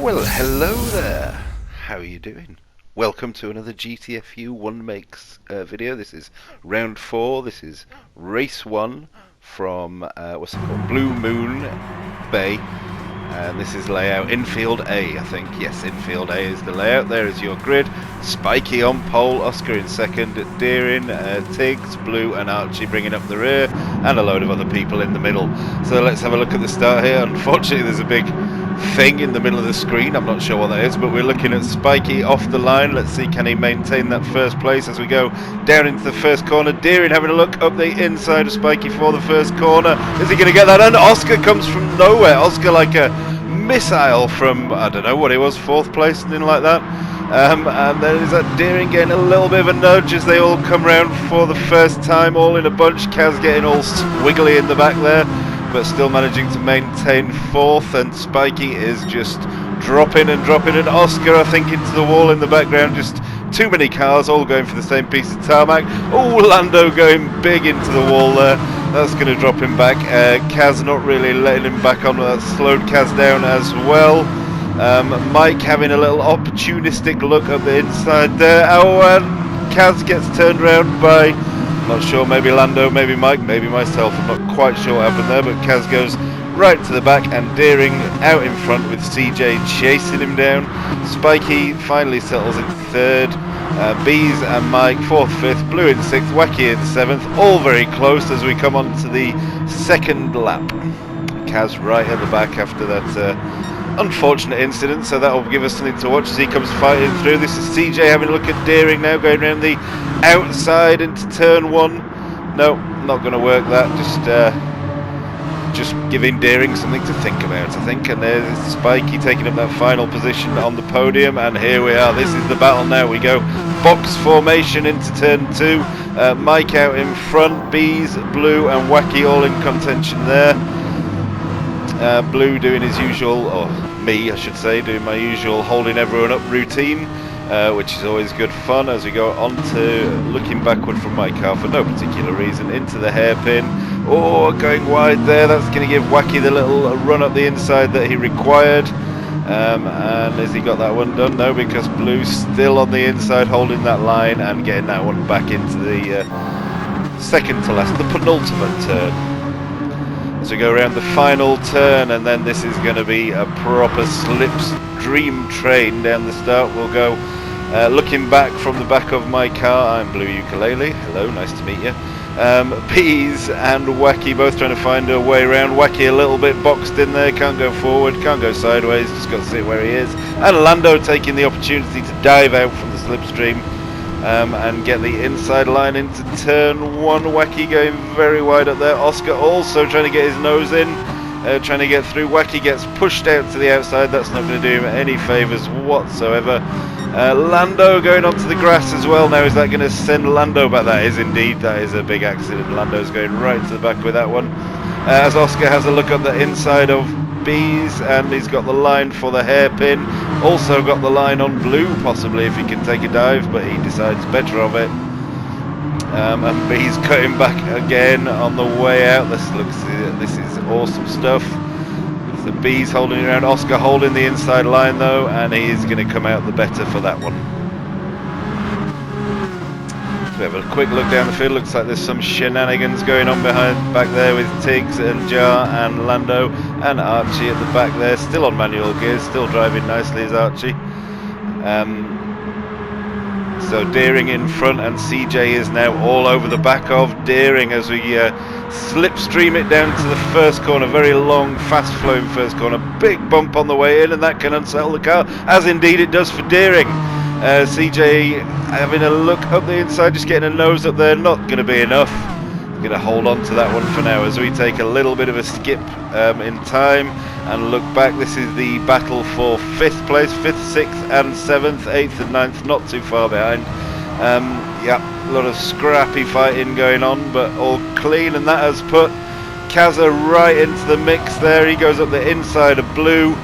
Well, hello there. How are you doing? Welcome to another GTFU One Makes video. This is round 4. This is race 1 from what's it called? Blue Moon Bay. And this is layout infield A, I think. Yes, infield A is the layout. There is your grid. Spiky on pole, Oscar in second, Deering, Tiggs, Blue and Archie bringing up the rear, and a load of other people in the middle. So let's have a look at the start here. Unfortunately, there's a big thing in the middle of the screen. I'm not sure what that is, but we're looking at Spiky off the line. Let's see, can he maintain that first place as we go down into the first corner. Deering having a look up the inside of Spiky for the first corner. Is he going to get that? And Oscar comes from nowhere. Oscar like a missile from, I don't know what it was, 4th place, something like that. And then is that Deering getting a little bit of a nudge as they all come round for the first time, all in a bunch. Kaz getting all squiggly in the back there, but still managing to maintain 4th, and Spiky is just dropping and Oscar, I think, into the wall in the background. Just too many cars all going for the same piece of tarmac. Oh, Lando going big into the wall there. That's going to drop him back. Kaz not really letting him back on. That slowed Kaz down as well. Mike having a little opportunistic look at the inside there. Oh, and Kaz gets turned around by, I'm not sure, maybe Lando, maybe Mike, maybe myself. I'm not quite sure what happened there, but Kaz goes right to the back and Deering out in front with CJ chasing him down. Spiky finally settles in 3rd. Bees and Mike 4th, 5th, Blue in 6th, Wacky in 7th, all very close as we come on to the 2nd lap. Kaz right at the back after that unfortunate incident, so that will give us something to watch as he comes fighting through. This is CJ having a look at Deering now, going around the outside into turn 1. No, not going to work that, just giving Deering something to think about, I think. And there's Spiky taking up that final position on the podium, and here we are. This is the battle now. We go box formation into turn 2. Mike out in front, Bees, Blue and Wacky all in contention there. Blue doing his usual, or me I should say, doing my usual holding everyone up routine, which is always good fun as we go on to looking backward from my car for no particular reason into the hairpin. Oh, going wide there. That's going to give Wacky the little run up the inside that he required. And has he got that one done? No, because Blue's still on the inside holding that line and getting that one back into the second to last, the penultimate turn. As we go around the final turn, and then this is going to be a proper slipstream train down the start. We'll go looking back from the back of my car. I'm Blue Ukulele. Hello, nice to meet you. Bees and Wacky both trying to find a way around. Wacky a little bit boxed in there, can't go forward, can't go sideways, just got to sit where he is. And Lando taking the opportunity to dive out from the slipstream and get the inside line into turn 1. Wacky going very wide up there. Oscar also trying to get his nose in, trying to get through. Wacky gets pushed out to the outside. That's not going to do him any favours whatsoever. Lando going onto the grass as well. Now is that going to send Lando back? That is indeed, that is a big accident. Lando's going right to the back with that one. As Oscar has a look at the inside of Bees, and he's got the line for the hairpin. Also got the line on Blue, possibly if he can take a dive, but he decides better of it. And Bees cutting back again on the way out. This is awesome stuff. The Bees holding around, Oscar holding the inside line though, and he is going to come out the better for that one. So we have a quick look down the field. Looks like there's some shenanigans going on back there with Tiggs and Jar and Lando and Archie at the back there, still on manual gears, still driving nicely as Archie. So Deering in front, and CJ is now all over the back of Deering as we slipstream it down to the first corner. Very long, fast flowing first corner. Big bump on the way in, and that can unsettle the car, as indeed it does for Deering. CJ having a look up the inside, just getting a nose up there, not going to be enough. Going to hold on to that one for now as we take a little bit of a skip in time and look back. This is the battle for 5th place, 5th, 6th and 7th, 8th and 9th, not too far behind. Yeah, a lot of scrappy fighting going on, but all clean, and that has put Kazza right into the mix there. He goes up the inside of Blue.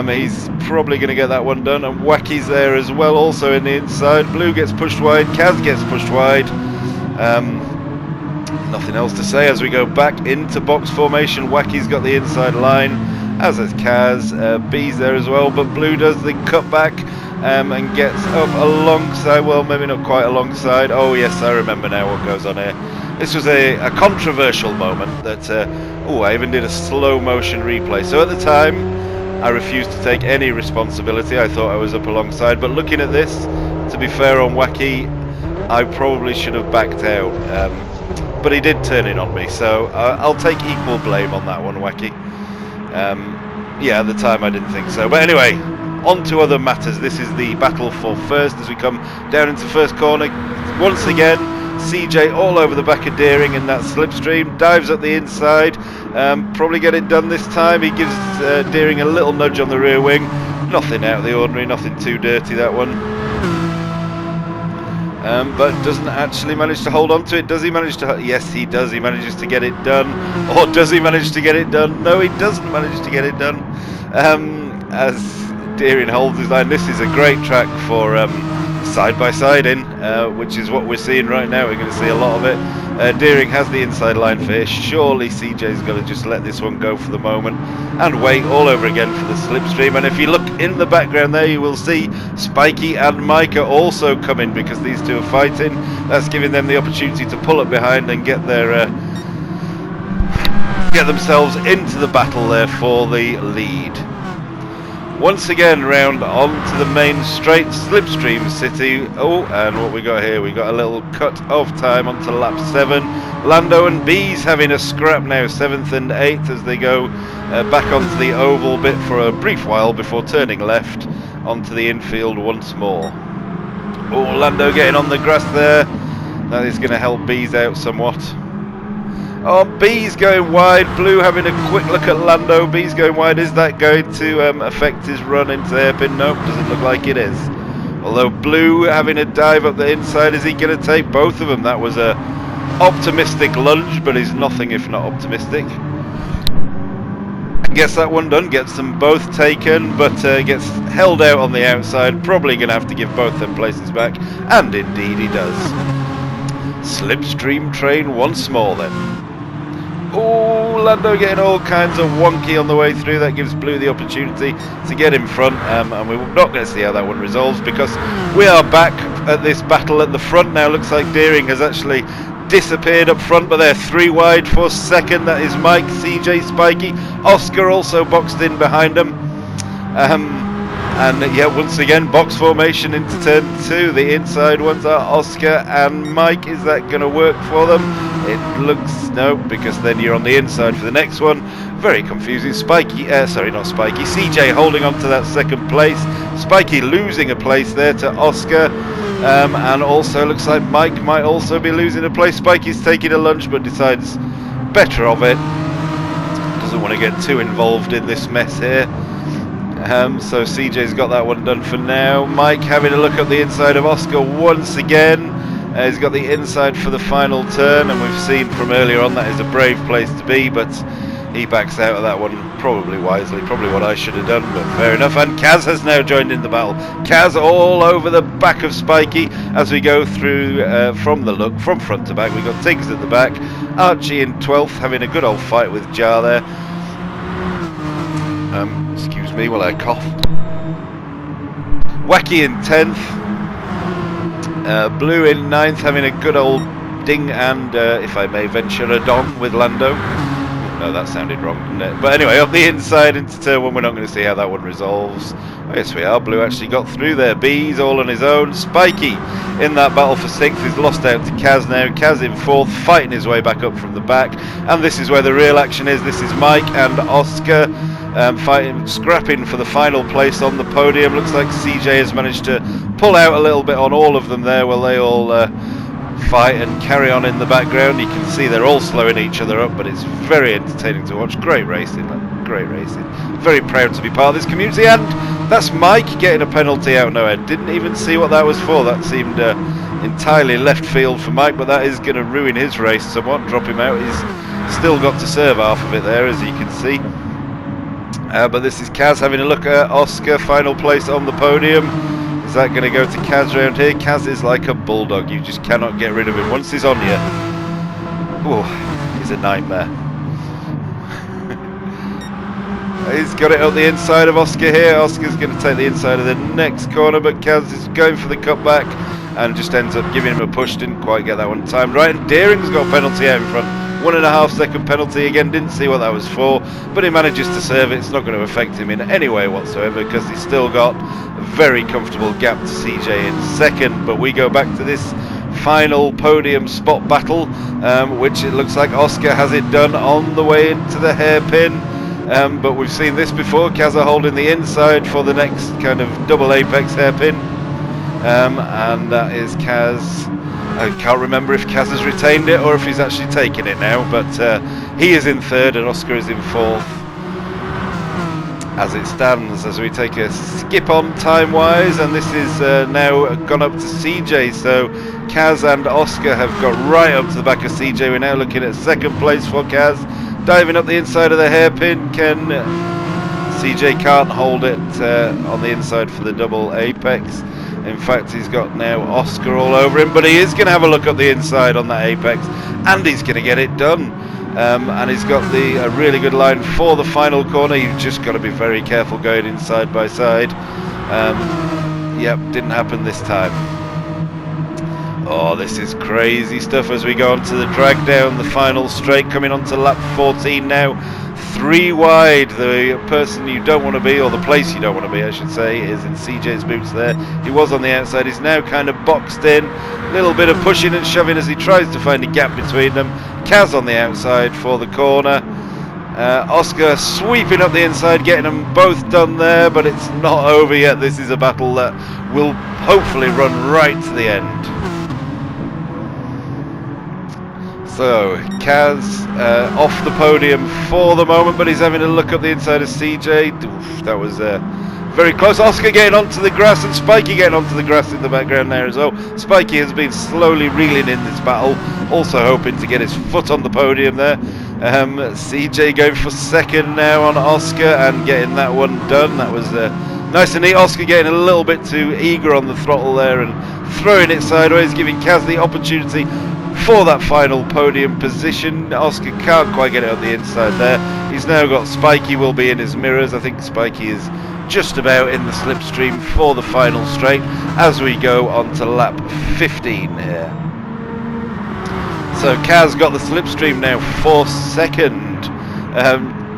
He's probably going to get that one done, and Wacky's there as well, also in the inside. Blue gets pushed wide, Kaz gets pushed wide. Nothing else to say as we go back into box formation. Wacky's got the inside line. as is Kaz. B's there as well, but Blue does the cutback and gets up alongside, well, maybe not quite alongside. Oh yes, I remember now what goes on here. This was a controversial moment that, I even did a slow motion replay. So at the time, I refused to take any responsibility. I thought I was up alongside, but looking at this, to be fair on Wacky, I probably should have backed out. But he did turn in on me, so I'll take equal blame on that one, Wacky. Yeah, at the time I didn't think so. But anyway, on to other matters. This is the battle for first as we come down into first corner. Once again, CJ all over the back of Deering in that slipstream, dives up the inside, probably get it done this time. He gives Deering a little nudge on the rear wing. Nothing out of the ordinary, nothing too dirty, that one. But doesn't actually manage to hold on to it. Does he manage to? Yes, he does. He manages to get it done. Or does he manage to get it done? No, he doesn't manage to get it done. As Deering holds his line. This is a great track for side-by-side in, which is what we're seeing right now. We're going to see a lot of it. Deering has the inside line fish. Surely CJ's going to just let this one go for the moment and wait all over again for the slipstream. And if you look in the background there, you will see Spiky and Mike are also coming because these two are fighting. That's giving them the opportunity to pull up behind and get their get themselves into the battle there for the lead. Once again, round onto the main straight, Slipstream City. Oh, and what we got here? We got a little cut of time onto lap 7. Lando and Bees having a scrap now, 7th and 8th, as they go back onto the oval bit for a brief while before turning left onto the infield once more. Oh, Lando getting on the grass there. That is going to help Bees out somewhat. Oh, B's going wide. Blue having a quick look at Lando. B's going wide. Is that going to affect his run into the hairpin? Nope, doesn't look like it is. Although Blue having a dive up the inside. Is he going to take both of them? That was a optimistic lunge, but he's nothing if not optimistic. Gets that one done. Gets them both taken, but gets held out on the outside. Probably going to have to give both their places back. And indeed he does. Slipstream train once more then. Oh, Lando getting all kinds of wonky on the way through. That gives Blue the opportunity to get in front, and we're not going to see how that one resolves because we are back at this battle at the front now. Looks like Deering has actually disappeared up front, but they're 3 wide for second. That is Mike, CJ, Spiky. Oscar also boxed in behind them. And yeah, once again, box formation into turn 2. The inside ones are Oscar and Mike. Is that going to work for them? It looks no, because then you're on the inside for the next one. Very confusing. Spiky, sorry, not Spiky. CJ holding on to that second place. Spiky losing a place there to Oscar. And also looks like Mike might also be losing a place. Spiky's taking a lunge, but decides better of it. Doesn't want to get too involved in this mess here. So CJ's got that one done for now. Mike having a look at the inside of Oscar once again. He's got the inside for the final turn, and we've seen from earlier on that is a brave place to be, but he backs out of that one probably wisely, probably what I should have done, but fair enough. And Kaz has now joined in the battle. Kaz all over the back of Spiky as we go through from the look, from front to back. We've got Tiggs at the back, Archie in 12th having a good old fight with Jar there. Excuse me while I coughed. Wacky in 10th. Blue in 9th having a good old ding and, if I may venture, a dong with Lando. No, that sounded wrong, didn't it? But anyway, up the inside into turn 1, we're not going to see how that one resolves. Oh, yes, we are. Blue actually got through there. B's all on his own. Spiky in that battle for 6th is lost out to Kaz now. Kaz in 4th, fighting his way back up from the back. And this is where the real action is. This is Mike and Oscar fighting, scrapping for the final place on the podium. Looks like CJ has managed to pull out a little bit on all of them there while they all fight and carry on in the background. You can see they're all slowing each other up, but it's very entertaining to watch. Great racing, great racing. Very proud to be part of this community. And that's Mike getting a penalty out nowhere. Didn't even see what that was for. That seemed entirely left field for Mike, but that is going to ruin his race somewhat, drop him out. He's still got to serve half of it there, as you can see. But this is Kaz having a look at Oscar, final place on the podium. Is that going to go to Kaz round here? Kaz is like a bulldog, you just cannot get rid of him. Once he's on you, oh, he's a nightmare. He's got it up the inside of Oscar here. Oscar's going to take the inside of the next corner, but Kaz is going for the cutback and just ends up giving him a push. Didn't quite get that one timed right. And Deering's got a penalty out in front. 1.5 second penalty. Again, didn't see what that was for, but he manages to serve it. It's not going to affect him in any way whatsoever because he's still got a very comfortable gap to CJ in second. But we go back to this final podium spot battle, which it looks like Oscar has it done on the way into the hairpin. But we've seen this before. Kaz holding the inside for the next kind of double apex hairpin, and that is Kaz. I can't remember if Kaz has retained it or if he's actually taken it now, but he is in third and Oscar is in fourth as it stands, as we take a skip on time-wise, and this is now gone up to CJ, so Kaz and Oscar have got right up to the back of CJ. We're now looking at second place for Kaz, diving up the inside of the hairpin. CJ can't hold it on the inside for the double apex. In fact, he's got now Oscar all over him, but he is going to have a look up the inside on that apex, and he's going to get it done. And he's got a really good line for the final corner. You've just got to be very careful going in side by side. Yep, didn't happen this time. Oh, this is crazy stuff as we go on to the drag down the final straight, coming on to lap 14 now. 3 wide. The person you don't want to be, or the place you don't want to be I should say, is in CJ's boots there. He was on the outside, he's now kind of boxed in. A little bit of pushing and shoving as he tries to find a gap between them. Kaz on the outside for the corner. Oscar sweeping up the inside, getting them both done there, but it's not over yet. This is a battle that will hopefully run right to the end. So, Kaz off the podium for the moment, but he's having a look up the inside of CJ. Oof, that was very close. Oscar getting onto the grass, and Spiky getting onto the grass in the background there as well. Spiky has been slowly reeling in this battle, also hoping to get his foot on the podium there. CJ going for second now on Oscar and getting that one done. That was nice and neat. Oscar getting a little bit too eager on the throttle there and throwing it sideways, giving Kaz the opportunity for that final podium position. Oscar can't quite get it on the inside there. He's now got Spiky will be in his mirrors. I think Spiky is just about in the slipstream for the final straight as we go on to lap 15 here. So Kaz got the slipstream now for second.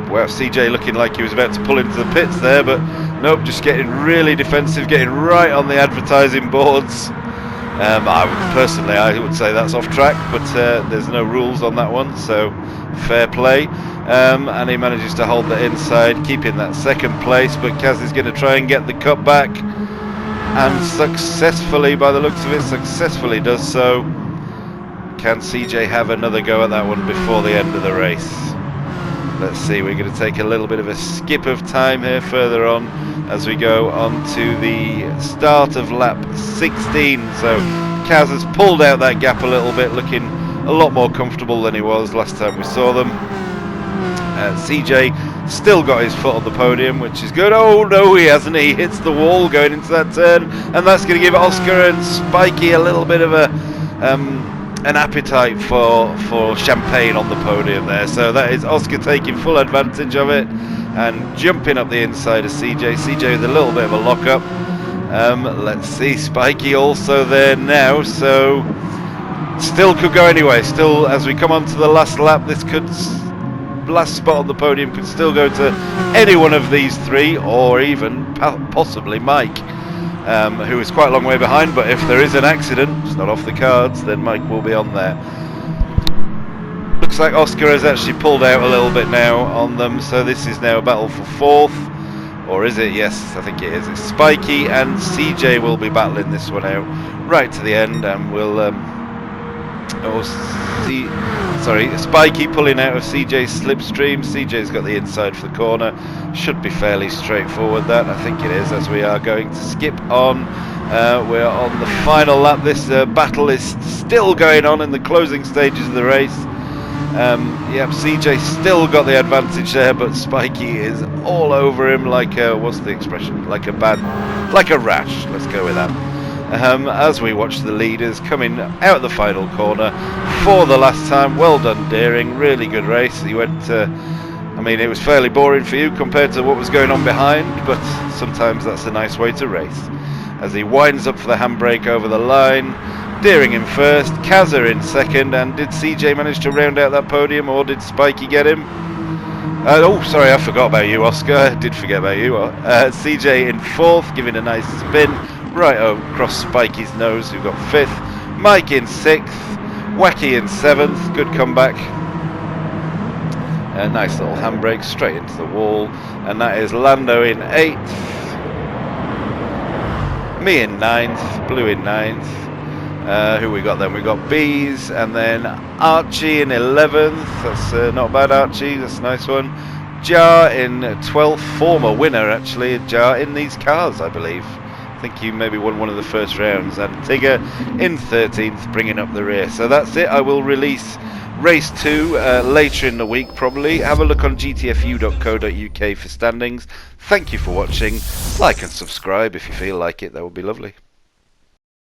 Well, CJ looking like he was about to pull into the pits there, but nope, just getting really defensive, getting right on the advertising boards. I would say that's off track, but there's no rules on that one, so fair play. And he manages to hold the inside, keeping that second place, but Kaz is going to try and get the cut back, and successfully, by the looks of it, successfully does so. Can CJ have another go at that one before the end of the race? Let's see, we're going to take a little bit of a skip of time here further on as we go on to the start of lap 16. So Kaz has pulled out that gap a little bit, looking a lot more comfortable than he was last time we saw them. CJ still got his foot on the podium, which is good. Oh no, he hasn't. He hits the wall going into that turn, and that's going to give Oscar and Spiky a little bit of an appetite for champagne on the podium there. So that is Oscar taking full advantage of it and jumping up the inside of CJ. CJ with a little bit of a lock-up. Let's see, Spiky also there now, so still could go anyway. Still, as we come on to the last lap, this last spot on the podium could still go to any one of these three, or even possibly Mike, who is quite a long way behind, but if there is an accident, it's not off the cards, then Mike will be on there. Looks like Oscar has actually pulled out a little bit now on them, so this is now a battle for fourth. Or is it? Yes, I think it is. It's Spiky and CJ will be battling this one out right to the end, and we'll Spiky pulling out of CJ's slipstream. CJ's got the inside for the corner. Should be fairly straightforward, that. I think it is, as we are going to skip on. We're on the final lap. This battle is still going on in the closing stages of the race. Yep, CJ still got the advantage there, but Spiky is all over him like what's the expression? Like a rash. Let's go with that. As we watch the leaders coming out the final corner for the last time. Well done, Deering. Really good race. He went. mean, it was fairly boring for you compared to what was going on behind, but sometimes that's a nice way to race. As he winds up for the handbrake over the line, Deering in first, Kazza in second, and did CJ manage to round out that podium, or did Spikey get him? Oh, sorry, I forgot about you, Oscar. I did forget about you. CJ in fourth, giving a nice spin right across Spikey's nose, who got fifth. Mike in sixth, Wacky in seventh, good comeback. A nice little handbrake straight into the wall, and that is Lando in eighth, me in ninth, Blue in ninth. Who we got then? We got Bees, and then Archie in 11th. That's not bad, Archie. That's a nice one. Jar in 12th, former winner actually. Jar in these cars, I believe. I think you maybe won one of the first rounds. And Tigger in 13th, bringing up the rear. So that's it. I will release Race 2 later in the week probably. Have a look on gtfu.co.uk for standings. Thank you for watching. Like and subscribe if you feel like it. That would be lovely.